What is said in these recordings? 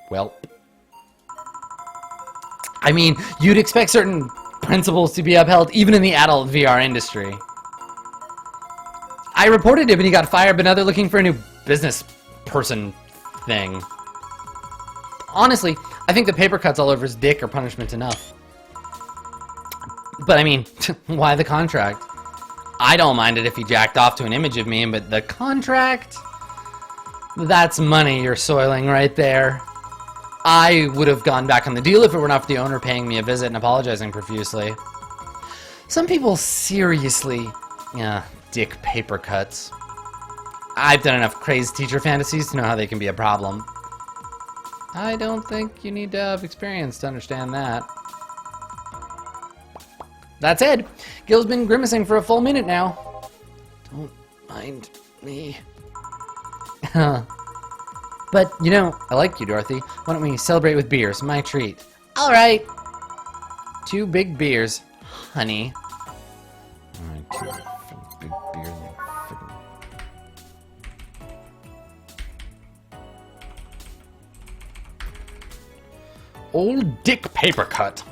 Well, I mean, you'd expect certain principles to be upheld even in the adult VR industry. I reported him and he got fired, but now they're looking for a new business person thing. Honestly, I think the paper cuts all over his dick are punishment enough. But I mean, why the contract? I don't mind it if he jacked off to an image of me, but the contract? That's money you're soiling right there. I would have gone back on the deal if it were not for the owner paying me a visit and apologizing profusely. Some people seriously, dick paper cuts. I've done enough crazed teacher fantasies to know how they can be a problem. I don't think you need to have experience to understand that. That said, Gil's been grimacing for a full minute now. Don't mind me. But, you know, I like you, Dorothy. Why don't we celebrate with beers? My treat. All right. 2 big beers, honey. All right, 2 big beers. Old dick paper cut.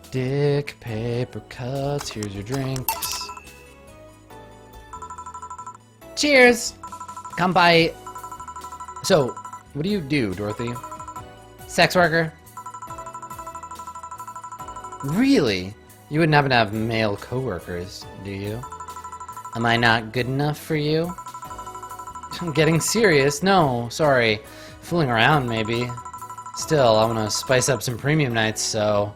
Dick paper cuts, here's your drinks. Cheers! Come by. So, what do you do, Dorothy? Sex worker? Really? You wouldn't happen to have male coworkers, do you? Am I not good enough for you? I'm getting serious. No, sorry. Fooling around, maybe. Still, I want to spice up some premium nights, so...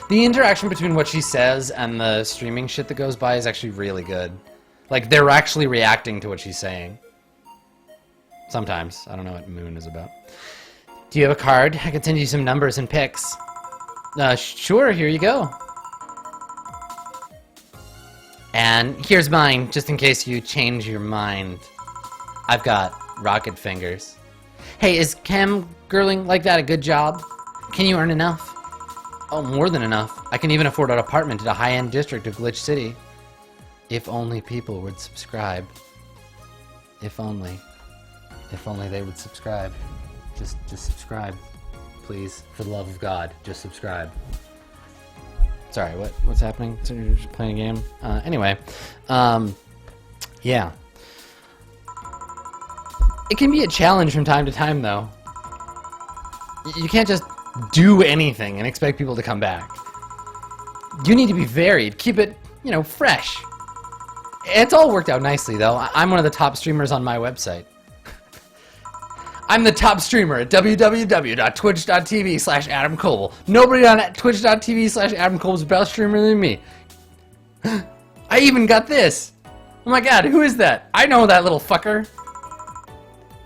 The interaction between what she says and the streaming shit that goes by is actually really good. Like, they're actually reacting to what she's saying. Sometimes. I don't know what Moon is about. Do you have a card? I can send you some numbers and pics. Sure, here you go. And here's mine, just in case you change your mind. I've got rocket fingers. Hey, is cam girling like that a good job? Can you earn enough? Oh, more than enough. I can even afford an apartment in a high-end district of Glitch City. If only people would subscribe. If only. If only they would subscribe. Just subscribe. Please. For the love of God, just subscribe. Sorry, what's happening? So you're just playing a game? Anyway. Yeah. It can be a challenge from time to time, though. You can't just do anything and expect people to come back. You need to be varied. Keep it, you know, fresh. It's all worked out nicely, though. I'm one of the top streamers on my website. I'm the top streamer at www.twitch.tv/AdamCole. Nobody on twitch.tv/AdamCole is a better streamer than me. I even got this. Oh my god, who is that? I know that little fucker.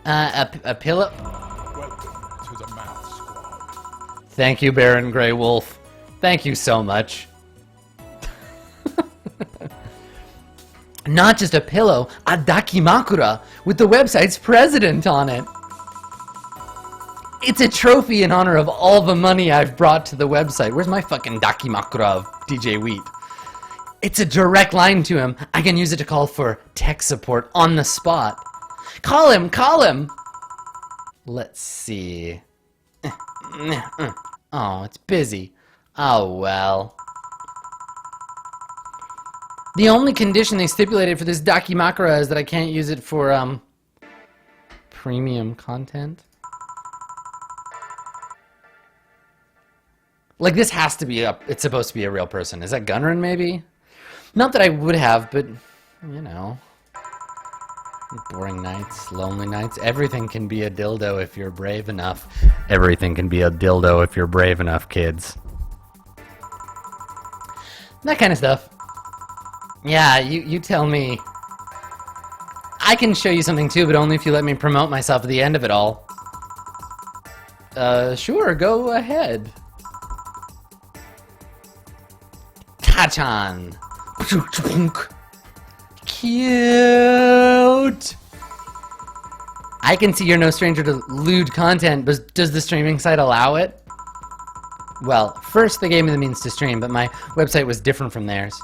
A pillow. Welcome to the Math Squad. Thank you, Baron Grey Wolf. Thank you so much. Not just a pillow, a dakimakura with the website's president on it. It's a trophy in honor of all the money I've brought to the website. Where's my fucking dakimakura of DJ Wheat? It's a direct line to him. I can use it to call for tech support on the spot. Call him! Call him! Let's see. Oh, it's busy. Oh, well. The only condition they stipulated for this dakimakura is that I can't use it for, premium content. Like, this has to be it's supposed to be a real person. Is that Gunrun, maybe? Not that I would have, but, you know. Boring nights, lonely nights. Everything can be a dildo if you're brave enough. Everything can be a dildo if you're brave enough, kids. That kind of stuff. Yeah, you tell me. I can show you something too, but only if you let me promote myself at the end of it all. Sure, go ahead. Tachan. Cute. I can see you're no stranger to lewd content, but does the streaming site allow it? Well, first they gave me the means to stream, but my website was different from theirs.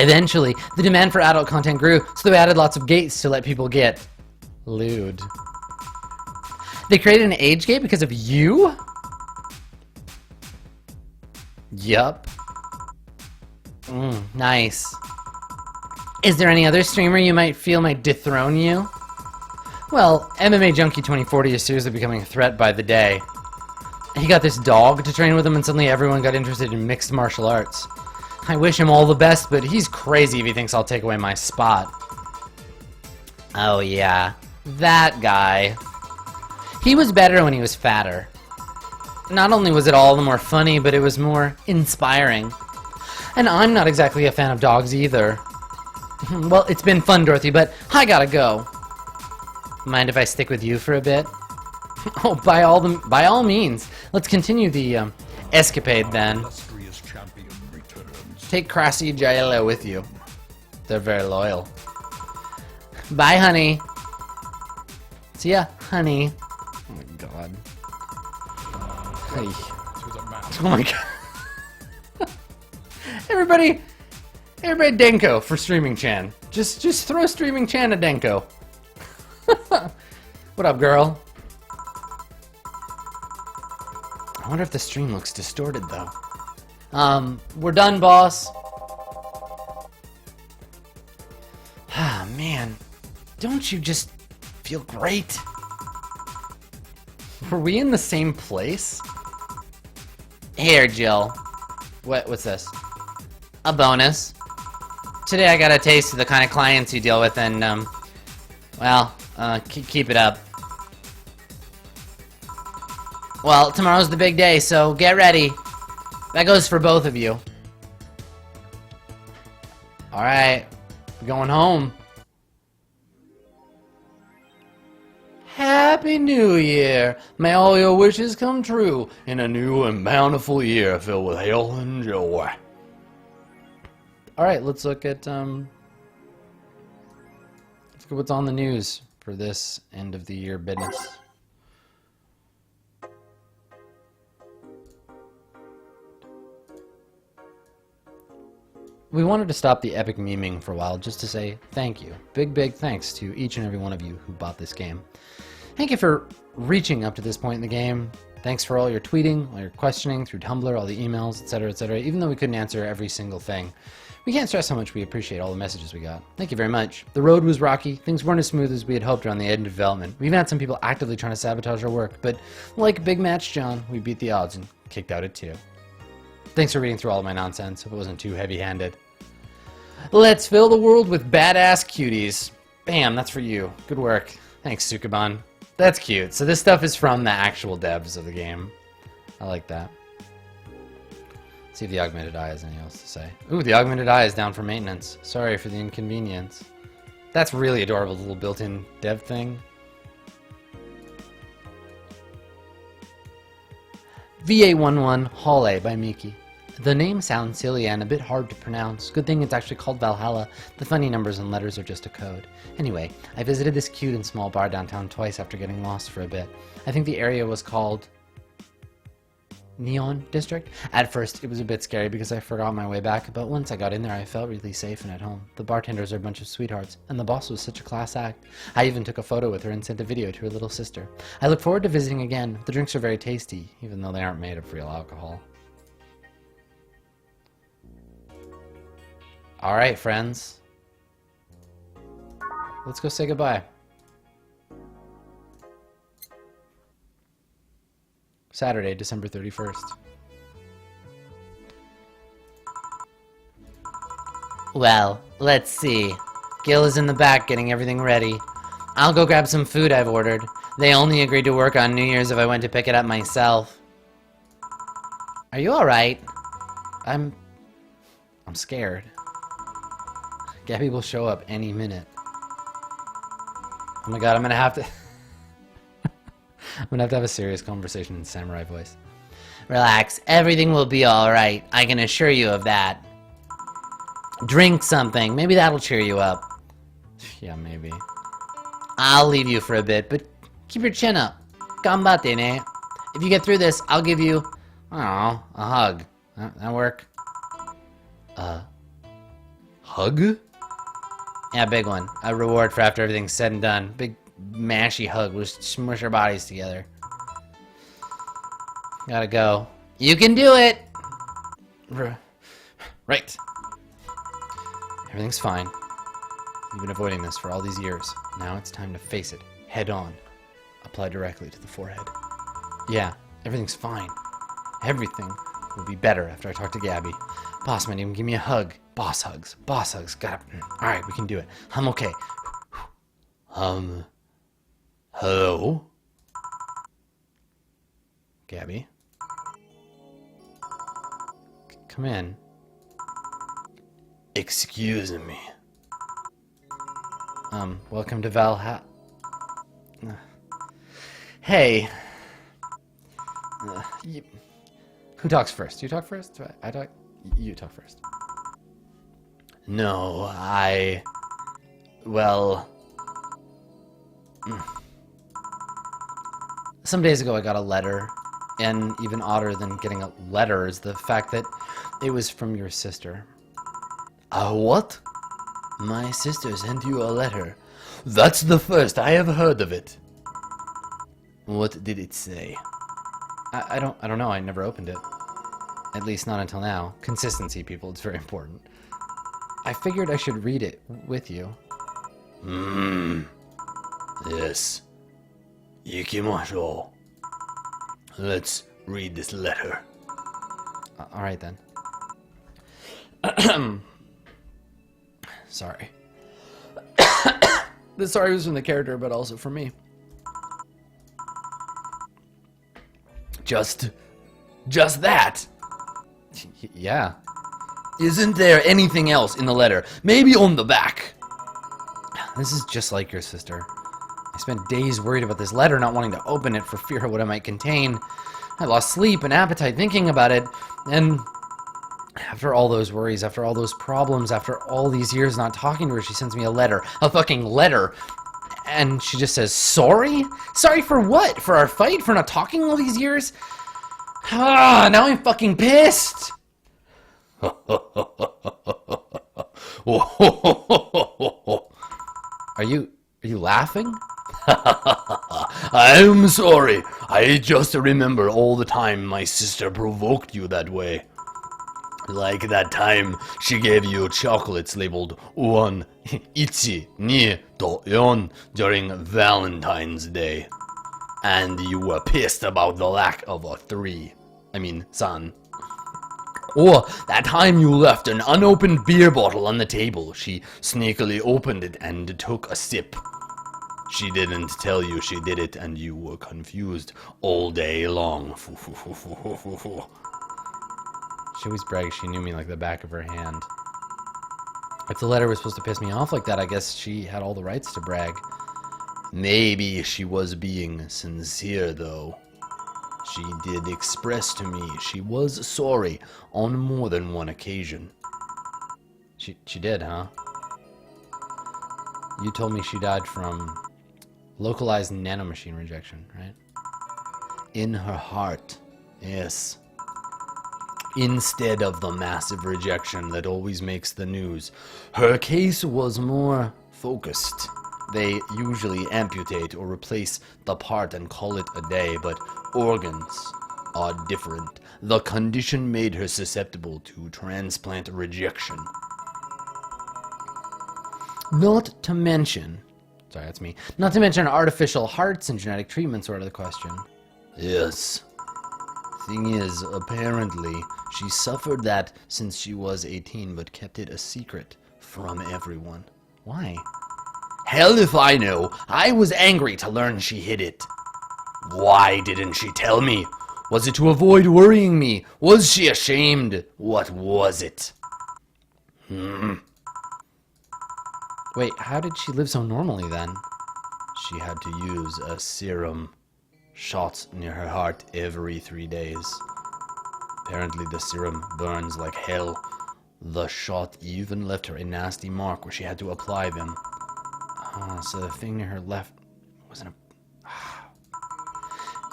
Eventually, the demand for adult content grew, so they added lots of gates to let people get lewd. They created an age gate because of you? Yup. Nice. Is there any other streamer you might feel might dethrone you? Well, MMA Junkie 2040 is seriously becoming a threat by the day. He got this dog to train with him and suddenly everyone got interested in mixed martial arts. I wish him all the best, but he's crazy if he thinks I'll take away my spot. Oh yeah, that guy. He was better when he was fatter. Not only was it all the more funny, but it was more inspiring. And I'm not exactly a fan of dogs either. Well, it's been fun, Dorothy, but I gotta go. Mind if I stick with you for a bit? Oh, by all means. Let's continue the escapade then. Illustrious champion returns. Take Crassi Jaela with you. They're very loyal. Bye, honey. See ya, honey. Oh my god. Hey. To the mat. Oh my god. Everybody Denko for Streaming Chan. Just throw Streaming Chan at Denko. What up, girl? I wonder if the stream looks distorted though. We're done, boss. Ah, man. Don't you just feel great? Were we in the same place? Here, Jill. What's this? A bonus. Today I got a taste of the kind of clients you deal with and, well, keep it up. Well, tomorrow's the big day, so get ready. That goes for both of you. Alright, we're going home. Happy New Year! May all your wishes come true in a new and bountiful year filled with health and joy. Alright, let's look at, let's go what's on the news for this end of the year business. We wanted to stop the epic memeing for a while just to say thank you. Big thanks to each and every one of you who bought this game. Thank you for reaching up to this point in the game. Thanks for all your tweeting, all your questioning through Tumblr, all the emails, etc., etc. Even though we couldn't answer every single thing, we can't stress how much we appreciate all the messages we got. Thank you very much. The road was rocky. Things weren't as smooth as we had hoped around the end of development. We even had some people actively trying to sabotage our work, but like Big Match John, we beat the odds and kicked out at 2. Thanks for reading through all of my nonsense. Hope it wasn't too heavy-handed. Let's fill the world with badass cuties. Bam, that's for you. Good work. Thanks, Sukaban. That's cute. So this stuff is from the actual devs of the game. I like that. Let's see if the augmented eye has anything else to say. Ooh, the augmented eye is down for maintenance. Sorry for the inconvenience. That's really adorable, little built-in dev thing. VA-11 Hall by Miki. The name sounds silly and a bit hard to pronounce. Good thing it's actually called Valhalla. The funny numbers and letters are just a code. Anyway, I visited this cute and small bar downtown twice after getting lost for a bit. I think the area was called Neon District. At first, it was a bit scary because I forgot my way back, but once I got in there, I felt really safe and at home. The bartenders are a bunch of sweethearts, and the boss was such a class act. I even took a photo with her and sent a video to her little sister. I look forward to visiting again. The drinks are very tasty, even though they aren't made of real alcohol. Alright, friends. Let's go say goodbye. Saturday, December 31st. Well, let's see. Gil is in the back getting everything ready. I'll go grab some food I've ordered. They only agreed to work on New Year's if I went to pick it up myself. Are you alright? I'm scared. Gabby will show up any minute. Oh my god, I'm gonna have to... I'm gonna have a serious conversation in samurai voice. Relax, everything will be alright. I can assure you of that. Drink something, maybe that'll cheer you up. Yeah, maybe. I'll leave you for a bit, but keep your chin up. Ganbatte ne. If you get through this, I'll give you, I don't know, a hug. That work? Hug? Yeah, big one. A reward for after everything's said and done. Big mashy hug. We'll just smush our bodies together. Gotta go. You can do it! Right. Everything's fine. You've been avoiding this for all these years. Now it's time to face it. Head on. Apply directly to the forehead. Yeah, everything's fine. Everything will be better after I talk to Gabby. Boss man, even give me a hug. Boss hugs. Boss hugs. Got it. Alright, we can do it. I'm okay. Hello? Gabby? Come in. Excuse me. Welcome to Valhalla. Hey. Who talks first? You talk first? I talk? You talk first. No, well... Some days ago I got a letter, and even odder than getting a letter is the fact that it was from your sister. What? My sister sent you a letter. That's the first I have heard of it. What did it say? I don't know. I never opened it. At least not until now. Consistency, people. It's very important. I figured I should read it with you. Yes. Ikimashou. Let's read this letter. Alright then. Sorry. The sorry was from the character, but also for me. Just that? Yeah. Isn't there anything else in the letter? Maybe on the back. This is just like your sister. I spent days worried about this letter, not wanting to open it for fear of what it might contain. I lost sleep and appetite thinking about it, and after all those worries, after all those problems, after all these years not talking to her, she sends me a letter. A fucking letter. And she just says, sorry? Sorry for what? For our fight? For not talking all these years? Ah, now I'm fucking pissed! Are you laughing? I'm sorry. I just remember all the time my sister provoked you that way. Like that time she gave you chocolates labeled 1, ichi, ni, to, yon during Valentine's Day. And you were pissed about the lack of a 3. I mean, san. Or that time you left an unopened beer bottle on the table. She sneakily opened it and took a sip. She didn't tell you she did it and you were confused all day long. She always brags she knew me like the back of her hand. If the letter was supposed to piss me off like that, I guess she had all the rights to brag. Maybe she was being sincere, though. She did express to me she was sorry on more than one occasion. She did, huh? You told me she died from localized nanomachine rejection, right? In her heart, yes. Instead of the massive rejection that always makes the news, her case was more focused. They usually amputate or replace the part and call it a day, but organs are different. The condition made her susceptible to transplant rejection. Not to mention, sorry, that's me. Not to mention artificial hearts and genetic treatments are out of the question. Yes. Thing is, apparently, she suffered that since she was 18, but kept it a secret from everyone. Why? Hell if I know. I was angry to learn she hid it. Why didn't she tell me? Was it to avoid worrying me? Was she ashamed? What was it? Wait, how did she live so normally then? She had to use a serum. Shots near her heart every 3 days. Apparently the serum burns like hell. The shot even left her a nasty mark where she had to apply them. So the thing near her left wasn't a...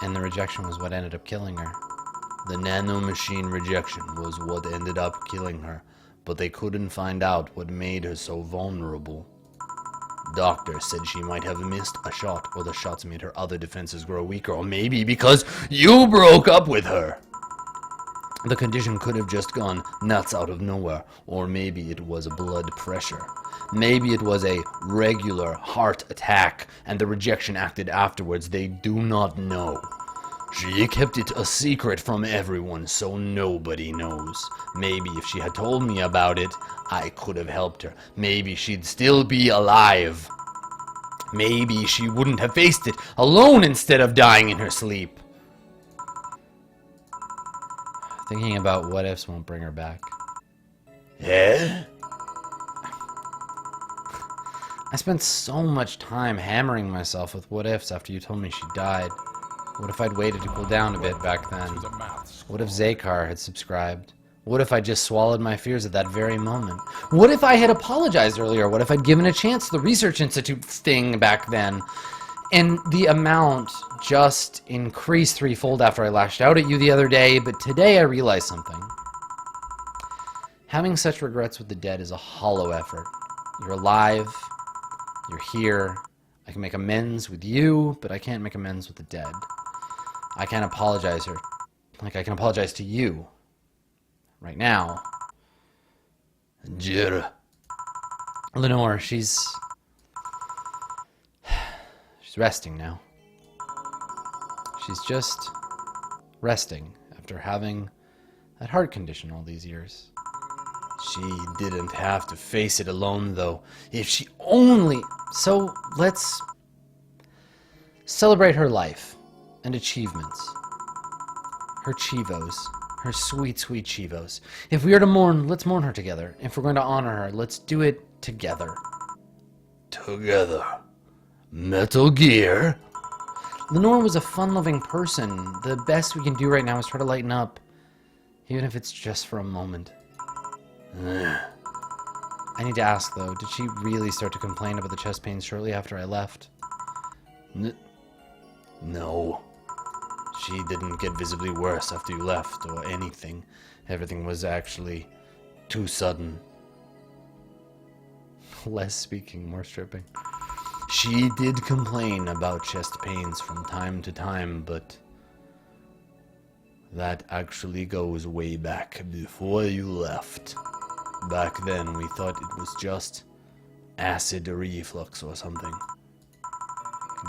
And the rejection was what ended up killing her. The nanomachine rejection was what ended up killing her. but they couldn't find out what made her so vulnerable. Doctor said she might have missed a shot, or the shots made her other defenses grow weaker, or maybe because you broke up with her. The condition could have just gone nuts out of nowhere, or maybe it was blood pressure. Maybe it was a regular heart attack, and the rejection acted afterwards. They do not know. She kept it a secret from everyone, so nobody knows. Maybe if she had told me about it, I could have helped her. Maybe she'd still be alive. Maybe she wouldn't have faced it alone instead of dying in her sleep. Thinking about what ifs won't bring her back. Eh? I spent so much time hammering myself with what ifs after you told me she died. What if I'd waited to cool down a bit back then? To the math squad. What if Zakar had subscribed? What if I just swallowed my fears at that very moment? What if I had apologized earlier? What if I'd given a chance to the Research Institute sting back then? And the amount just increased threefold after I lashed out at you the other day, but today I realized something. Having such regrets with the dead is a hollow effort. You're alive, you're here, I can make amends with you, but I can't make amends with the dead. I can't apologize her, like I can apologize to you. Right now. Jir. Lenore, she's resting now. She's just resting after having that heart condition all these years. She didn't have to face it alone, though. If she only... So let's celebrate her life and achievements. Her chivos. Her sweet, sweet chivos. If we are to mourn, let's mourn her together. If we're going to honor her, let's do it together. Together. Metal Gear. Lenore was a fun-loving person. The best we can do right now is try to lighten up. Even if it's just for a moment. I need to ask, though, did she really start to complain about the chest pains shortly after I left? No. She didn't get visibly worse after you left, or anything. Everything was actually too sudden. Less speaking, more stripping. She did complain about chest pains from time to time, but that actually goes way back before you left. Back then, we thought it was just acid reflux or something.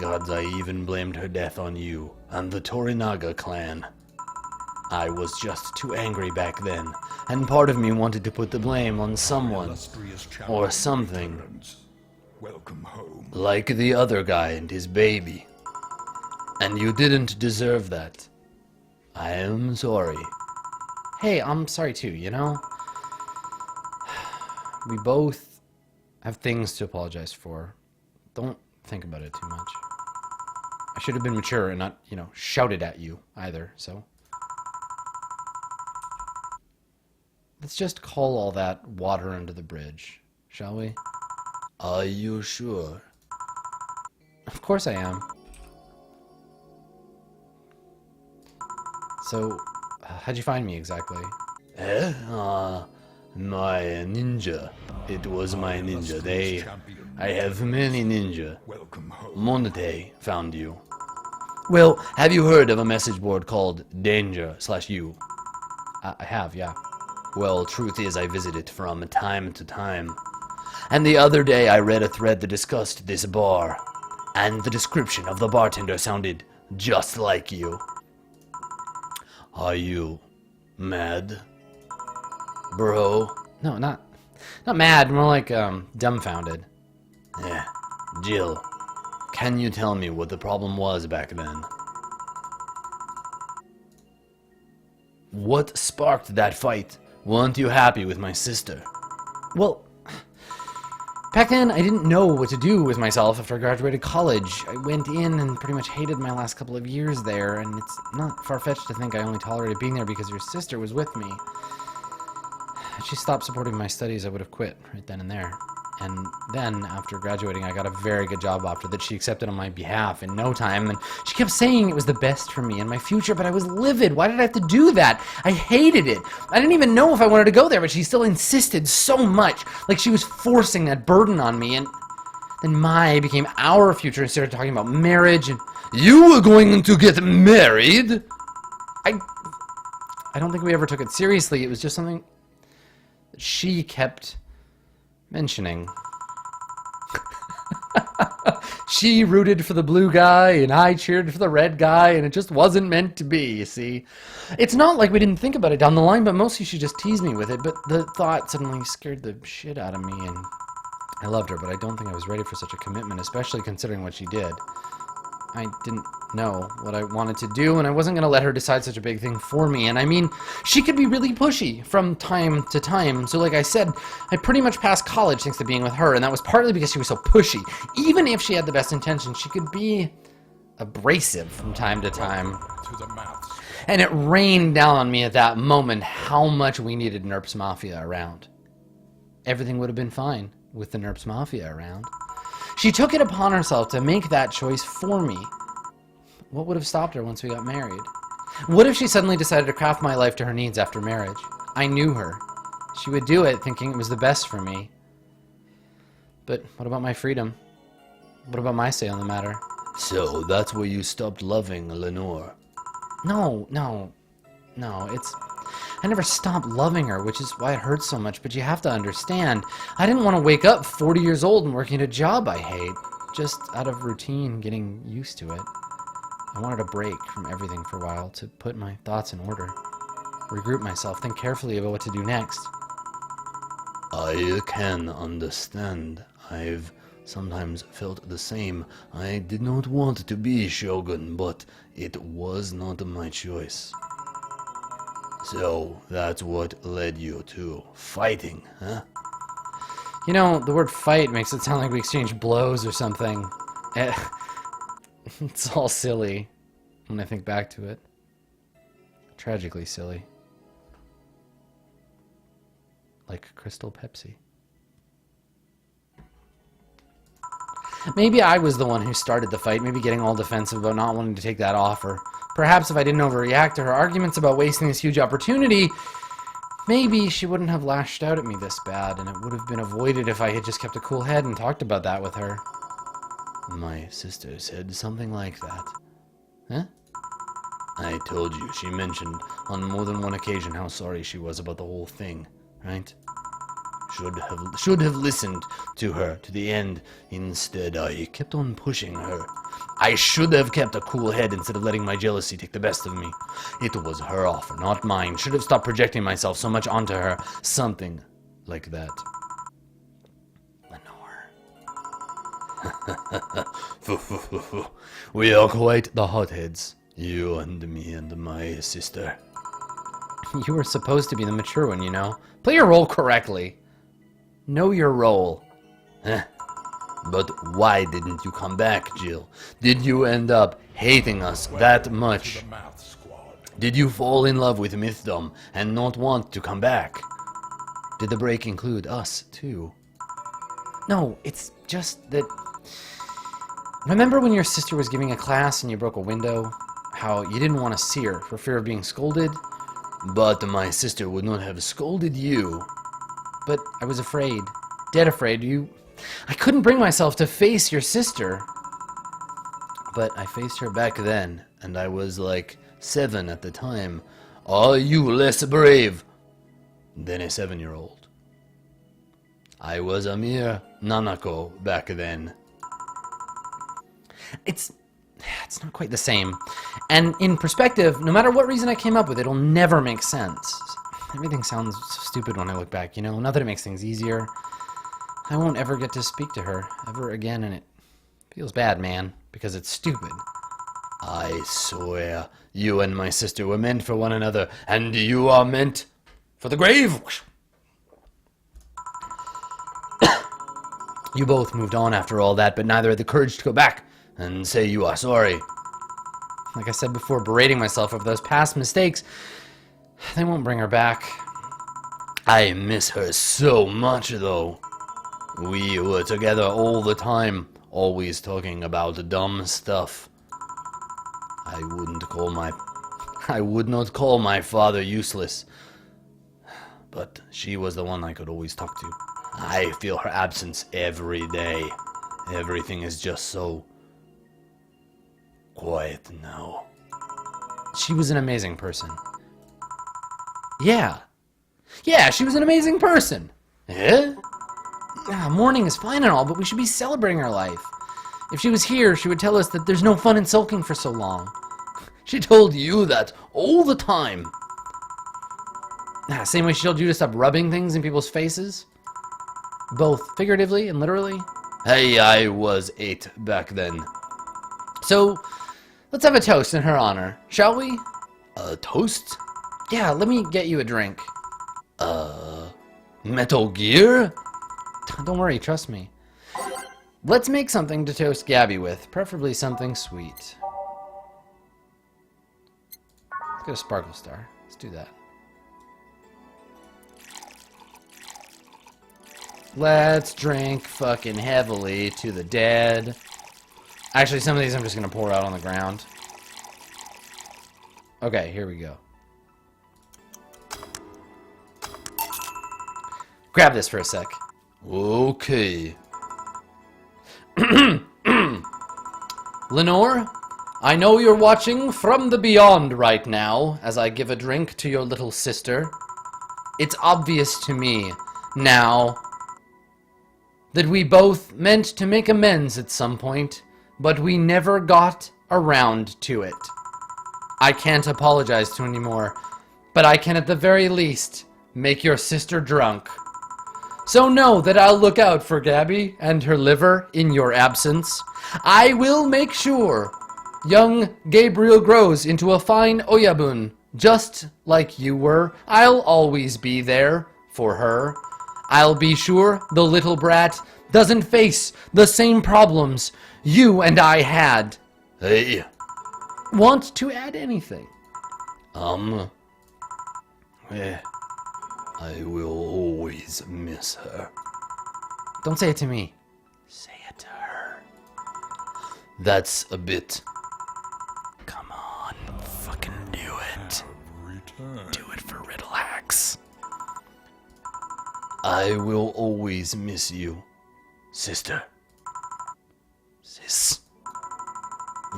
Gods, I even blamed her death on you and the Torinaga clan. I was just too angry back then, and part of me wanted to put the blame on someone or something. Welcome home. Like the other guy and his baby. And you didn't deserve that. I am sorry. Hey, I'm sorry too, you know? We both have things to apologize for. Don't think about it too much. I should have been mature and not, you know, shouted at you either, so. Let's just call all that water under the bridge, shall we? Are you sure? Of course I am. So, how'd you find me exactly? Eh? My ninja. It was my ninja. I have many ninja. Welcome home. Monte found you. Well, have you heard of a message board called Danger/You? I have, yeah. Well, truth is I visit it from time to time. And the other day I read a thread that discussed this bar. And the description of the bartender sounded just like you. Are you mad, bro? No, not mad, more like, dumbfounded. Yeah. Jill, can you tell me what the problem was back then? What sparked that fight? Weren't you happy with my sister? Well, back then I didn't know what to do with myself after I graduated college. I went in and pretty much hated my last couple of years there, and it's not far-fetched to think I only tolerated being there because your sister was with me. If she stopped supporting my studies, I would have quit right then and there. And then, after graduating, I got a very good job offer that she accepted on my behalf in no time, and she kept saying it was the best for me and my future, but I was livid. Why did I have to do that? I hated it. I didn't even know if I wanted to go there, but she still insisted so much, like she was forcing that burden on me, and then my became our future and started talking about marriage, and You were going to get married? I don't think we ever took it seriously. It was just something that she kept mentioning. She rooted for the blue guy, and I cheered for the red guy, and it just wasn't meant to be, you see. It's not like we didn't think about it down the line, but mostly she just teased me with it, but the thought suddenly scared the shit out of me, and I loved her, but I don't think I was ready for such a commitment, especially considering what she did. I didn't know what I wanted to do, and I wasn't going to let her decide such a big thing for me. And I mean, she could be really pushy from time to time. So like I said, I pretty much passed college thanks to being with her, and that was partly because she was so pushy. Even if she had the best intentions, she could be abrasive from time to time. To the maths. And it rained down on me at that moment how much we needed NERP's Mafia around. Everything would have been fine with the NERP's Mafia around. She took it upon herself to make that choice for me. What would have stopped her once we got married? What if she suddenly decided to craft my life to her needs after marriage? I knew her. She would do it thinking it was the best for me. But what about my freedom? What about my say on the matter? So, that's where you stopped loving Lenore. No, it's... I never stopped loving her, which is why it hurts so much, but you have to understand, I didn't want to wake up 40 years old and working a job I hate, just out of routine, getting used to it. I wanted a break from everything for a while, to put my thoughts in order, regroup myself, think carefully about what to do next. I can understand. I've sometimes felt the same. I did not want to be Shogun, but it was not my choice. So, that's what led you to fighting, huh? You know, the word fight makes it sound like we exchanged blows or something. It's all silly when I think back to it. Tragically silly. Like Crystal Pepsi. Maybe I was the one who started the fight, maybe getting all defensive about not wanting to take that offer. Perhaps if I didn't overreact to her arguments about wasting this huge opportunity, maybe she wouldn't have lashed out at me this bad, and it would have been avoided if I had just kept a cool head and talked about that with her. My sister said something like that. Huh? I told you, she mentioned on more than one occasion how sorry she was about the whole thing, right? Should have listened to her to the end. Instead, I kept on pushing her. I should have kept a cool head instead of letting my jealousy take the best of me. It was her offer, not mine. Should have stopped projecting myself so much onto her. Something like that. Lenore. We are quite the hotheads. You and me and my sister. You were supposed to be the mature one, you know. Play your role correctly. Know your role. But why didn't you come back, Jill? Did you end up hating us that much? To the math squad. Did you fall in love with Mythdom and not want to come back? Did the break include us, too? No, it's just that... Remember when your sister was giving a class and you broke a window? How you didn't want to see her for fear of being scolded? But my sister would not have scolded you. But I was afraid. Dead afraid. I couldn't bring myself to face your sister. But I faced her back then, and I was like 7 at the time. Are you less brave than a 7-year-old? I was a mere nanako back then. It's not quite the same. And in perspective, no matter what reason I came up with, it'll never make sense. Everything sounds so stupid when I look back, you know? Not that it makes things easier. I won't ever get to speak to her ever again, and it feels bad, man, because it's stupid. I swear, you and my sister were meant for one another, and you are meant for the grave. You both moved on after all that, but neither had the courage to go back and say you are sorry. Like I said before, berating myself over those past mistakes, they won't bring her back. I miss her so much, though. We were together all the time, always talking about dumb stuff. I would not call my father useless, but she was the one I could always talk to. I feel her absence every day. Everything is just so quiet now. She was an amazing person. Yeah. Yeah, she was an amazing person. Eh? Mourning is fine and all, but we should be celebrating her life. If she was here, she would tell us that there's no fun in sulking for so long. She told you that all the time. Same way she told you to stop rubbing things in people's faces. Both figuratively and literally. Hey, I was 8 back then. So, let's have a toast in her honor, shall we? A toast? Yeah, let me get you a drink. Metal Gear? Don't worry, trust me. Let's make something to toast Gabby with, preferably something sweet. Let's go to Sparkle Star. Let's do that. Let's drink fucking heavily to the dead. Actually, some of these I'm just gonna pour out on the ground. Okay, here we go. Grab this for a sec. Okay. Lenore, I know you're watching from the beyond right now as I give a drink to your little sister. It's obvious to me now that we both meant to make amends at some point, but we never got around to it. I can't apologize to anymore, but I can at the very least make your sister drunk. So know that I'll look out for Gabby and her liver in your absence. I will make sure young Gabriel grows into a fine Oyabun, just like you were. I'll always be there for her. I'll be sure the little brat doesn't face the same problems you and I had. Hey. Want to add anything? I will always miss her. Don't say it to me. Say it to her. That's a bit. Come on, fucking do it. Return. Do it for Riddle Hacks. I will always miss you, sister. Sis.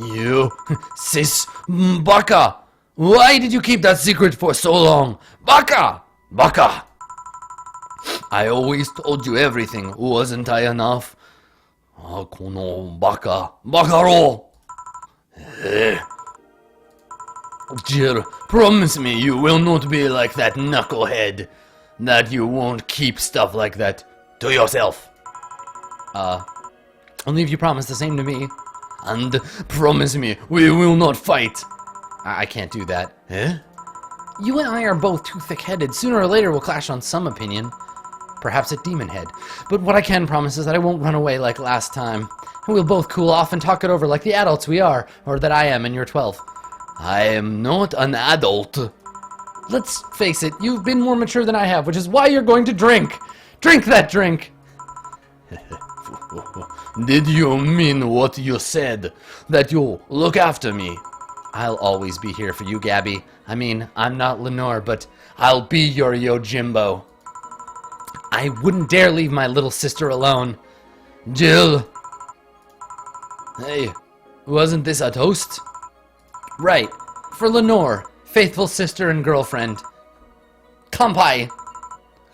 You, sis, Baka! Why did you keep that secret for so long? Baka! Baka! I always told you everything, wasn't I enough? Kono Baka, Bakaro! Jill, promise me you will not be like that knucklehead. That you won't keep stuff like that to yourself. Only if you promise the same to me. And promise me we will not fight. I can't do that. Eh? You and I are both too thick-headed. Sooner or later we'll clash on some opinion. Perhaps at Demon Head. But what I can promise is that I won't run away like last time. And we'll both cool off and talk it over like the adults we are. Or that I am and you're 12. I am not an adult. Let's face it, you've been more mature than I have, which is why you're going to drink. Drink that drink! Did you mean what you said? That you'll look after me? I'll always be here for you, Gabby. I mean, I'm not Lenore, but I'll be your Yojimbo. I wouldn't dare leave my little sister alone. Jill! Hey, wasn't this a toast? Right, for Lenore, faithful sister and girlfriend. Kampai!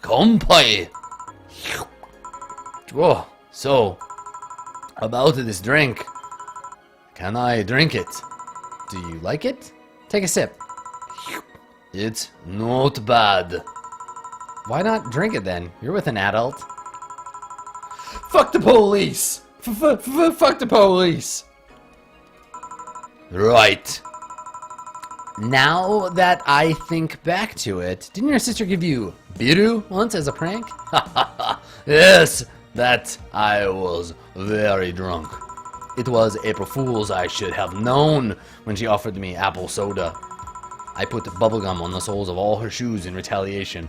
Kompai! Whoa, so, about this drink. Can I drink it? Do you like it? Take a sip. It's not bad. Why not drink it then? You're with an adult. Fuck the police! Fuck the police! Right. Now that I think back to it, didn't your sister give you biru once as a prank? Yes, that I was very drunk. It was April Fool's. I should have known when she offered me apple soda. I put bubblegum on the soles of all her shoes in retaliation.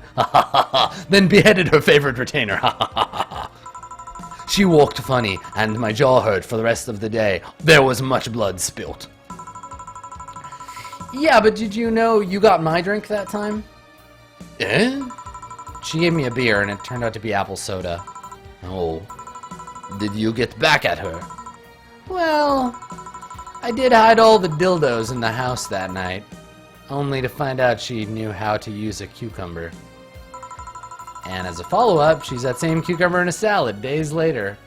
Then beheaded her favorite retainer. She walked funny, and my jaw hurt for the rest of the day. There was much blood spilt. Yeah, but did you know you got my drink that time? Eh? She gave me a beer, and it turned out to be apple soda. Oh. Did you get back at her? Well, I did hide all the dildos in the house that night, only to find out she knew how to use a cucumber. And as a follow-up, she's that same cucumber in a salad days later.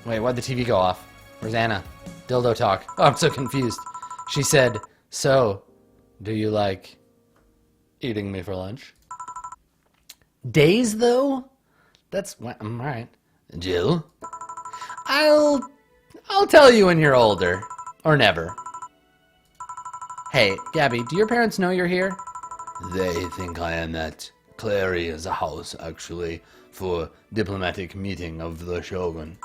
Wait, why'd the TV go off? Where's Anna? Dildo talk. Oh, I'm so confused. She said, "So, do you like eating me for lunch?" Days, though? That's... alright. Jill? I'll tell you when you're older. Or never. Hey, Gabby, do your parents know you're here? They think I am at Clary's house, actually, for diplomatic meeting of the Shogun.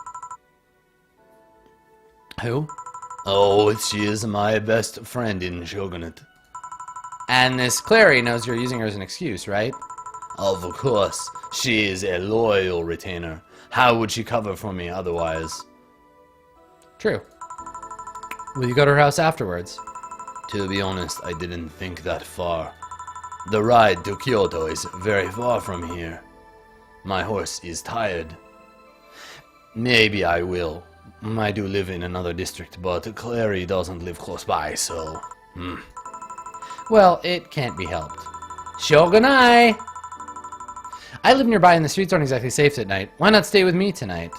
Who? Oh, she is my best friend in Shogunate. And this Clary knows you're using her as an excuse, right? Of course, she is a loyal retainer. How would she cover for me otherwise? True. Will you go to her house afterwards? To be honest, I didn't think that far. The ride to Kyoto is very far from here. My horse is tired. Maybe I will. I do live in another district, but Clary doesn't live close by, so... Well, it can't be helped. Shogunai! I live nearby and the streets aren't exactly safe at night. Why not stay with me tonight?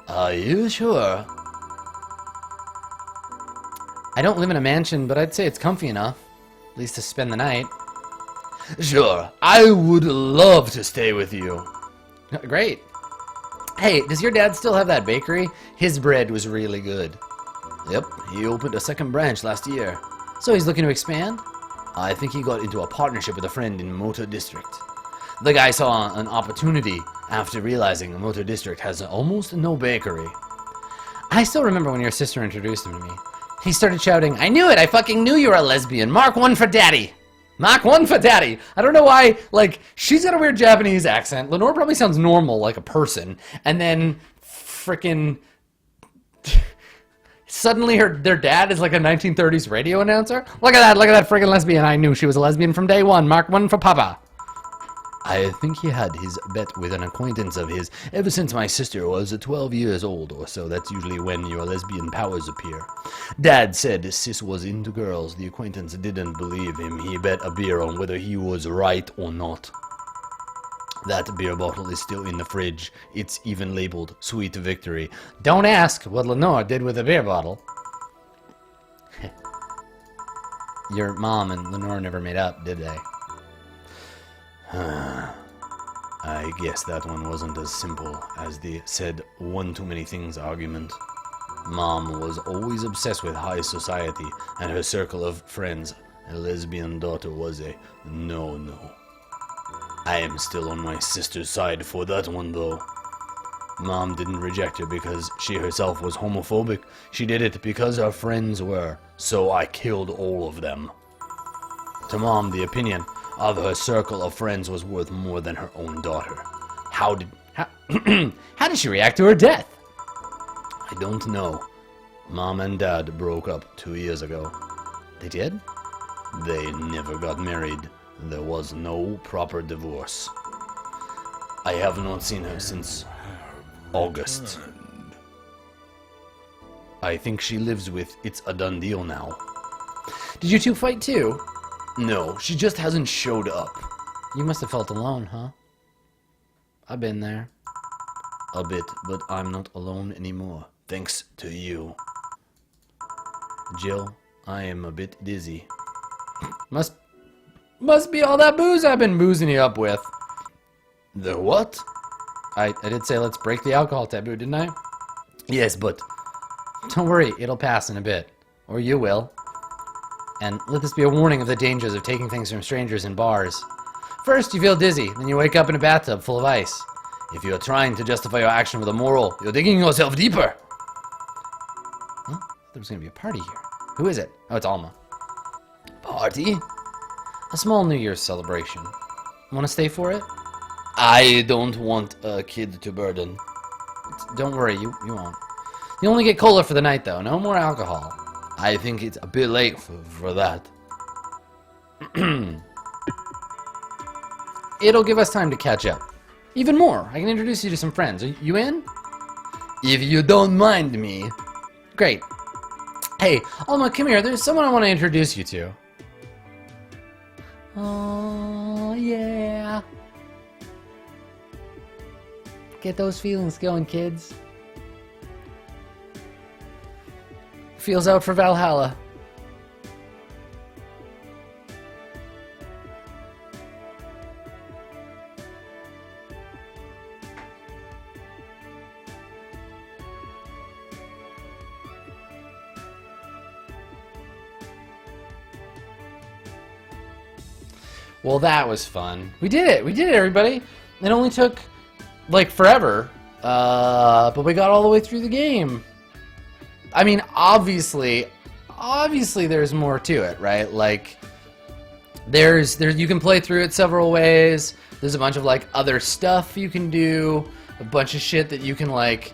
Are you sure? I don't live in a mansion, but I'd say it's comfy enough. At least to spend the night. Sure, I would love to stay with you. Great. Hey, does your dad still have that bakery? His bread was really good. Yep, he opened a second branch last year. So he's looking to expand? I think he got into a partnership with a friend in Moto District. The guy saw an opportunity after realizing Moto District has almost no bakery. I still remember when your sister introduced him to me. He started shouting, "I knew it! I fucking knew you were a lesbian! Mark 1 for daddy! Mark 1 for daddy!" I don't know why, like, she's got a weird Japanese accent. Lenore probably sounds normal, like a person. And then, frickin' suddenly their dad is like a 1930s radio announcer? Look at that friggin' lesbian. I knew she was a lesbian from day one. Mark 1 for papa. I think he had his bet with an acquaintance of his ever since my sister was 12 years old or so. That's usually when your lesbian powers appear. Dad said sis was into girls. The acquaintance didn't believe him. He bet a beer on whether he was right or not. That beer bottle is still in the fridge. It's even labeled Sweet Victory. Don't ask what Lenore did with the beer bottle. Your mom and Lenore never made up, did they? I guess that one wasn't as simple as the said one too many things argument. Mom was always obsessed with high society, and her circle of friends, a lesbian daughter, was a no-no. I am still on my sister's side for that one, though. Mom didn't reject her because she herself was homophobic. She did it because her friends were, so I killed all of them. To Mom, the opinion of her circle of friends was worth more than her own daughter. How did she react to her death? I don't know. Mom and Dad broke up 2 years ago. They did? They never got married. There was no proper divorce. I have not seen her since August. I think she lives with It's a Done Deal now. Did you two fight too? No, she just hasn't showed up. You must have felt alone, huh? I've been there. A bit, but I'm not alone anymore, thanks to you. Jill, I am a bit dizzy. Must be all that booze I've been boozing you up with. The what? I did say let's break the alcohol taboo, didn't I? Yes, but... Don't worry, it'll pass in a bit. Or you will. And let this be a warning of the dangers of taking things from strangers in bars. First, you feel dizzy, then you wake up in a bathtub full of ice. If you're trying to justify your action with a moral, you're digging yourself deeper. Huh? There was going to be a party here. Who is it? Oh, it's Alma. Party? A small New Year's celebration. Want to stay for it? I don't want a kid to burden. Don't worry, you won't. You only get cola for the night, though. No more alcohol. I think it's a bit late for that. It'll give us time to catch up. Even more. I can introduce you to some friends. Are you in? If you don't mind me. Great. Hey, Alma, come here. There's someone I want to introduce you to. Oh, yeah. Get those feelings going, kids. Feels out for Valhalla. Well, that was fun. We did it. We did it, everybody. It only took, like, forever. But we got all the way through the game. I mean, obviously there's more to it, right? Like, you can play through it several ways. There's a bunch of, like, other stuff you can do. A bunch of shit that you can, like,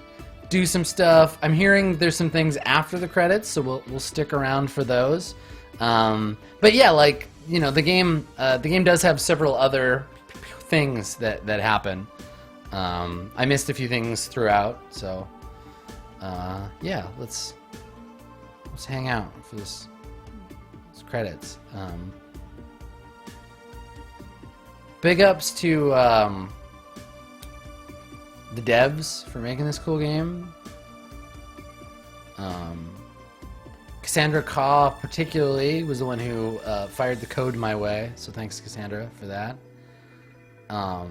do some stuff. I'm hearing there's some things after the credits, so we'll stick around for those. But yeah, like, you know, the game does have several other things that happen. I missed a few things throughout, so yeah, let's hang out for this credits. Big ups to the devs for making this cool game. Cassandra Kaw particularly was the one who fired the code my way, so thanks Cassandra for that. Yeah,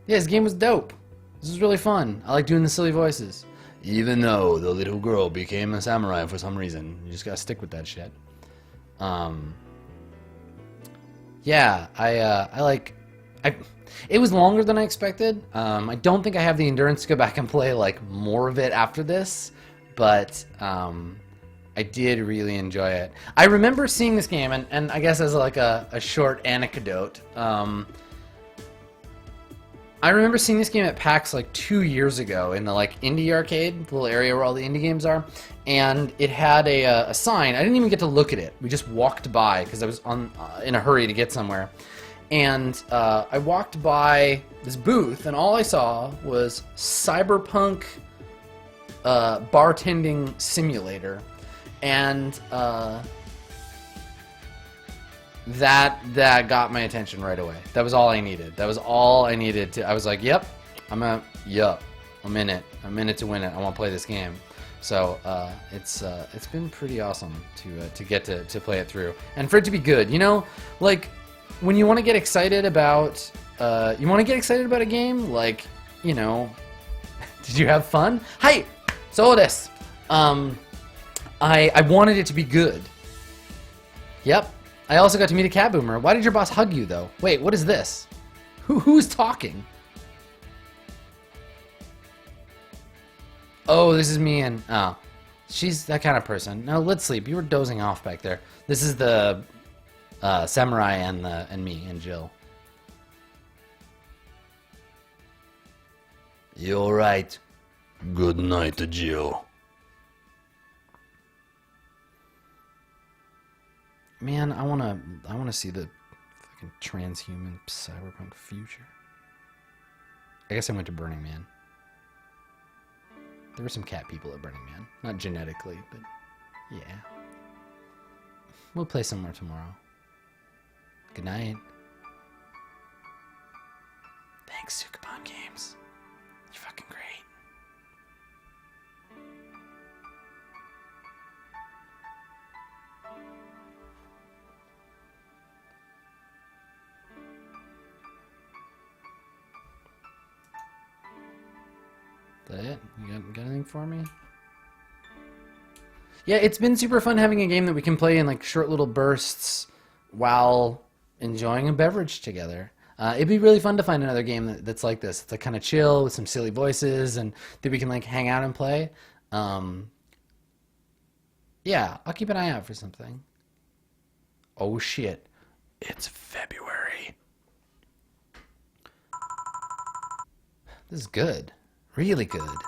this game was dope. This was really fun. I like doing the silly voices. Even though the little girl became a samurai for some reason. You just gotta stick with that shit. Yeah, it was longer than I expected. I don't think I have the endurance to go back and play like more of it after this, but I did really enjoy it. I remember seeing this game, and I guess as like a short anecdote, I remember seeing this game at PAX like 2 years ago in the like indie arcade, the little area where all the indie games are, and it had a sign. I didn't even get to look at it. We just walked by because I was in a hurry to get somewhere, and I walked by this booth, and all I saw was Cyberpunk bartending simulator, and that got my attention right away. That was all I needed. That was all I needed to. I was like, yep, I'm in it. I'm in it to win it. I want to play this game. So it's been pretty awesome to get to play it through, and for it to be good. You know, like when you want to get excited about a game, like, you know, did you have fun? Hi, so this. I wanted it to be good. Yep. I also got to meet a cat boomer. Why did your boss hug you, though? Wait, what is this? Who's talking? Oh, this is me and... Oh, she's that kind of person. No, let's sleep. You were dozing off back there. This is the samurai and me and Jill. You're right. Good night, Jill. Man, I wanna see the fucking transhuman cyberpunk future. I guess I went to Burning Man. There were some cat people at Burning Man. Not genetically, but yeah. We'll play somewhere tomorrow. Good night. Thanks, Sukabon Games. You're fucking great. Is that it? You got anything for me? Yeah, it's been super fun having a game that we can play in like short little bursts while enjoying a beverage together. It'd be really fun to find another game that's like this. It's like kind of chill with some silly voices and that we can like hang out and play. Yeah, I'll keep an eye out for something. Oh shit, it's February. This is good. Really good.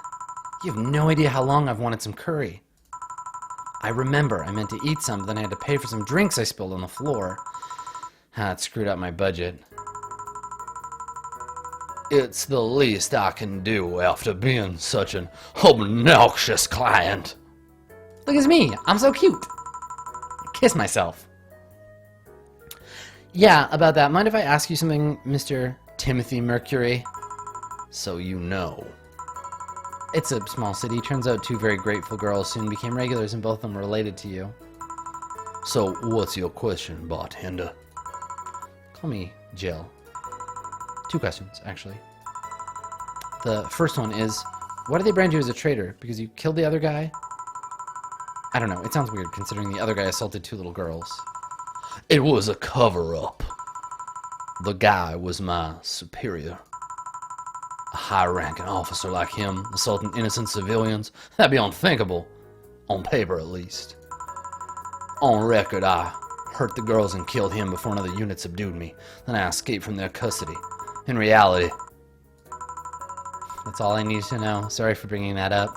You have no idea how long I've wanted some curry. I remember I meant to eat some, but then I had to pay for some drinks I spilled on the floor. It screwed up my budget. It's the least I can do after being such an obnoxious client. Look at me. I'm so cute. Kiss myself. Yeah, about that. Mind if I ask you something, Mr. Timothy Mercury? So you know. It's a small city. Turns out two very grateful girls soon became regulars, and both of them were related to you. So what's your question, bartender? Call me Jill. 2 questions, actually. The first one is, why do they brand you as a traitor? Because you killed the other guy? I don't know. It sounds weird, considering the other guy assaulted 2 little girls. It was a cover-up. The guy was my superior. A high-ranking officer like him assaulting innocent civilians, that'd be unthinkable. On paper, at least. On record, I hurt the girls and killed him before another unit subdued me. Then I escaped from their custody. In reality... That's all I need to know. Sorry for bringing that up.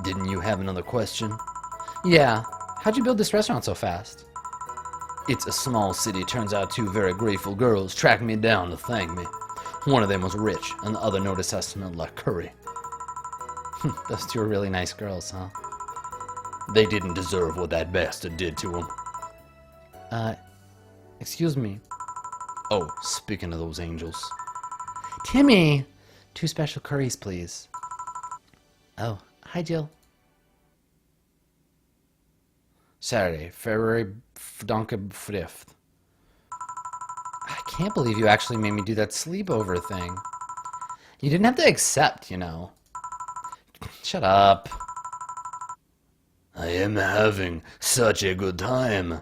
Didn't you have another question? Yeah. How'd you build this restaurant so fast? It's a small city. Turns out 2 very grateful girls tracked me down to thank me. One of them was rich, and the other noticed I smelled like curry. Those 2 are really nice girls, huh? They didn't deserve what that bastard did to them. Excuse me. Oh, speaking of those angels. Timmy! 2 special curries, please. Oh, hi, Jill. Saturday, February 5th. I can't believe you actually made me do that sleepover thing. You didn't have to accept, you know. Shut up. I am having such a good time.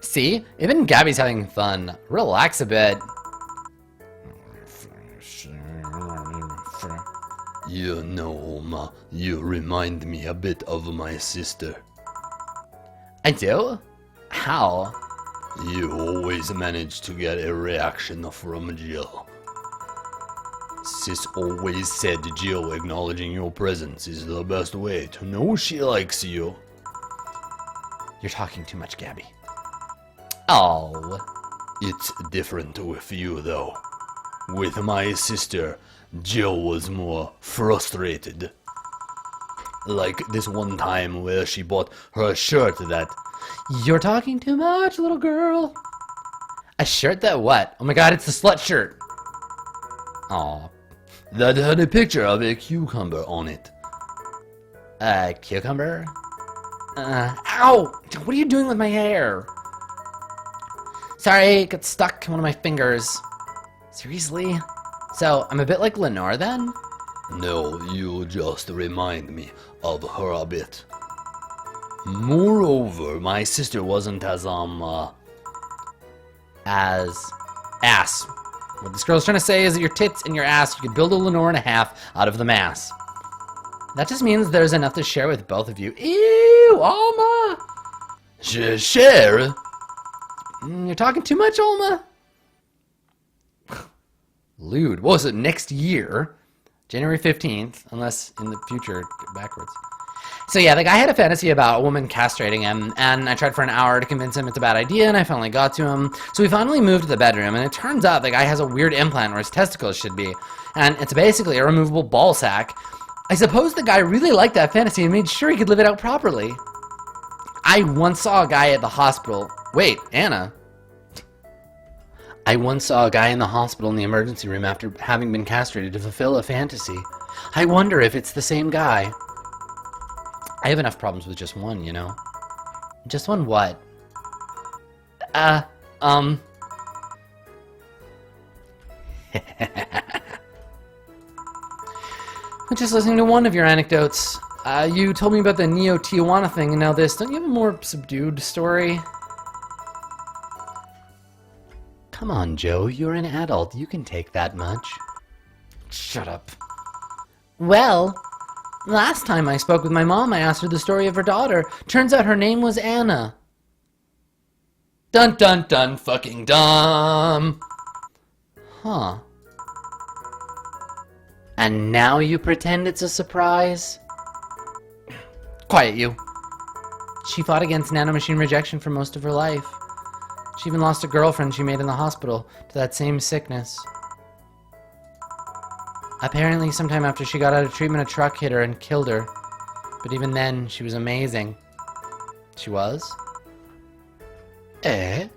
See? Even Gabby's having fun. Relax a bit. You know, Oma, you remind me a bit of my sister. I do? How? You always manage to get a reaction from Jill. Sis always said Jill acknowledging your presence is the best way to know she likes you. You're talking too much, Gabby. Oh. It's different with you, though. With my sister, Jill was more frustrated. Like this one time where she bought her a shirt that... You're talking too much, little girl. A shirt that what? Oh my god, it's the slut shirt. Aw. That had a picture of a cucumber on it. A cucumber? Ow! What are you doing with my hair? Sorry, it got stuck in one of my fingers. Seriously? So, I'm a bit like Lenore then? No, you just remind me of her a bit. Moreover, my sister wasn't as ass. What this girl's trying to say is that your tits and your ass, you could build a Lenore and a half out of the mass. That just means there's enough to share with both of you. Ew, Alma! Share? You're talking too much, Alma. Lewd. What was it, next year? January 15th, unless in the future, backwards. So yeah, the guy had a fantasy about a woman castrating him, and I tried for an hour to convince him it's a bad idea, and I finally got to him. So we finally moved to the bedroom, and it turns out the guy has a weird implant where his testicles should be, and it's basically a removable ball sack. I suppose the guy really liked that fantasy and made sure he could live it out properly. I once saw a guy at the hospital. Wait, Anna. I once saw a guy in the hospital in the emergency room after having been castrated to fulfill a fantasy. I wonder if it's the same guy. I have enough problems with just one, you know. Just one what? I'm just listening to one of your anecdotes. You told me about the Neo Tijuana thing, and now this. Don't you have a more subdued story? Come on, Joe. You're an adult. You can take that much. Shut up. Well, last time I spoke with my mom, I asked her the story of her daughter. Turns out her name was Anna. Dun dun dun fucking dumb. Huh. And now you pretend it's a surprise? Quiet, you. She fought against nanomachine rejection for most of her life. She even lost a girlfriend she made in the hospital to that same sickness. Apparently, sometime after she got out of treatment, a truck hit her and killed her. But even then, she was amazing. She was? Eh?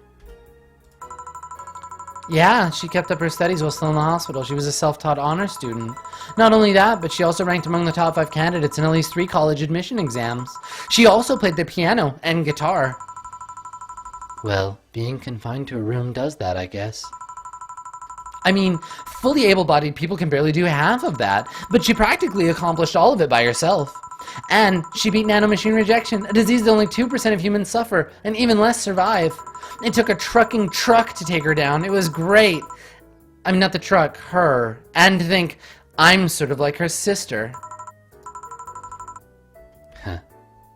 Yeah, she kept up her studies while still in the hospital. She was a self-taught honor student. Not only that, but she also ranked among the top 5 candidates in at least 3 college admission exams. She also played the piano and guitar. Well, being confined to a room does that, I guess. I mean, fully able-bodied people can barely do half of that, but she practically accomplished all of it by herself. And she beat nanomachine rejection, a disease that only 2% of humans suffer, and even less survive. It took a trucking truck to take her down. It was great. I mean, not the truck, her. And to think, I'm sort of like her sister. Huh.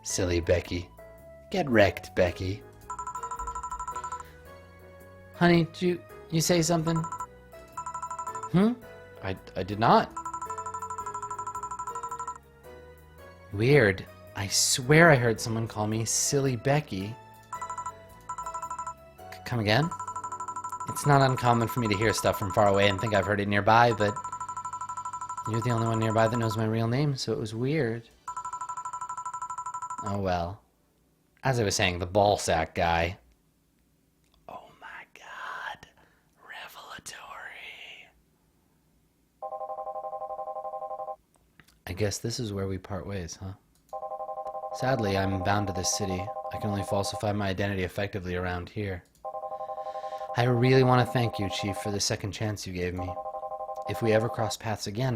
Silly Becky. Get wrecked, Becky. Honey, did you say something? I did not. Weird. I swear I heard someone call me Silly Becky. Come again? It's not uncommon for me to hear stuff from far away and think I've heard it nearby, but you're the only one nearby that knows my real name, so it was weird. Oh well. As I was saying, the ballsack guy. Oh my god. Revelatory. I guess this is where we part ways, huh? Sadly, I'm bound to this city. I can only falsify my identity effectively around here. I really want to thank you, Chief, for the second chance you gave me. If we ever cross paths again,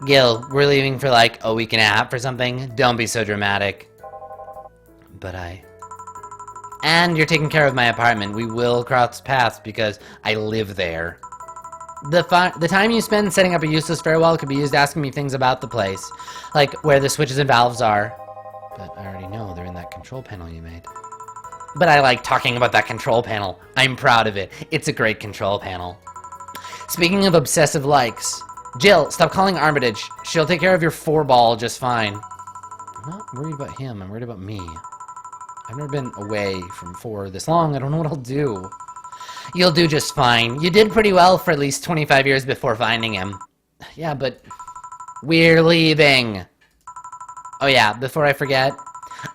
Gil, we're leaving for like a week and a half or something. Don't be so dramatic. But And you're taking care of my apartment. We will cross paths because I live there. The time you spend setting up a useless farewell could be used asking me things about the place. Like where the switches and valves are. But I already know they're in that control panel you made. But I like talking about that control panel. I'm proud of it. It's a great control panel. Speaking of obsessive likes, Jill, stop calling Armitage. She'll take care of your 4-ball just fine. I'm not worried about him. I'm worried about me. I've never been away from 4 this long. I don't know what I'll do. You'll do just fine. You did pretty well for at least 25 years before finding him. Yeah, but we're leaving. Oh yeah, before I forget,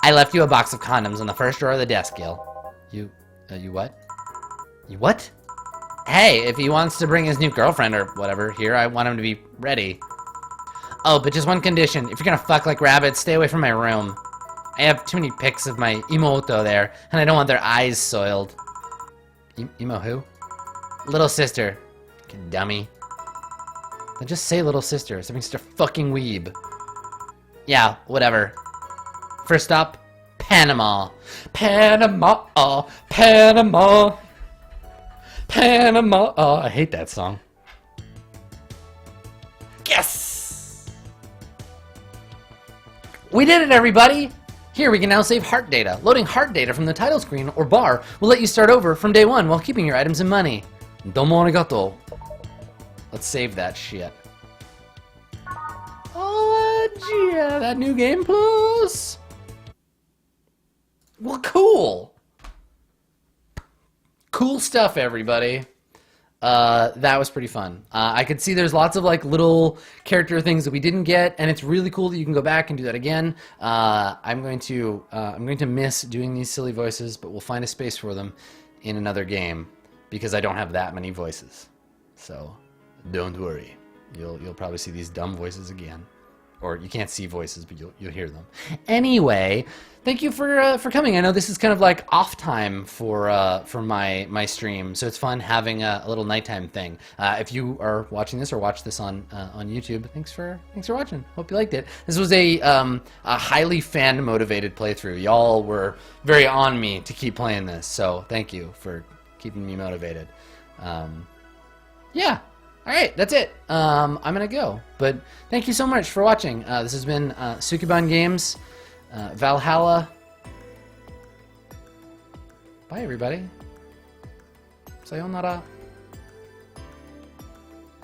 I left you a box of condoms on the first drawer of the desk, Gil. You what? You what? Hey, if he wants to bring his new girlfriend or whatever here, I want him to be ready. Oh, but just one condition. If you're gonna fuck like rabbits, stay away from my room. I have too many pics of my Imoto there, and I don't want their eyes soiled. Emo who? Little sister. You dummy. Then just say little sister. Stop being such a fucking weeb. Yeah, whatever. First stop, Panama. Panama, Panama. Panama. Oh, I hate that song. Yes! We did it, everybody! Here, we can now save heart data. Loading heart data from the title screen or bar will let you start over from day 1 while keeping your items and money. Domo arigato. Let's save that shit. Oh, yeah, that new game plus. Well, cool. Cool stuff, everybody. That was pretty fun. I could see there's lots of like little character things that we didn't get, and it's really cool that you can go back and do that again. I'm going to miss doing these silly voices, but we'll find a space for them in another game because I don't have that many voices. So don't worry, you'll probably see these dumb voices again. Or you can't see voices, but you'll hear them. Anyway, thank you for coming. I know this is kind of like off time for my stream, so it's fun having a little nighttime thing. If you are watching this or watch this on YouTube, thanks for watching. Hope you liked it. This was a highly fan motivated playthrough. Y'all were very on me to keep playing this, so thank you for keeping me motivated. Yeah. All right, that's it. I'm gonna go, but thank you so much for watching. This has been Sukeban Games, Valhalla. Bye, everybody. Sayonara.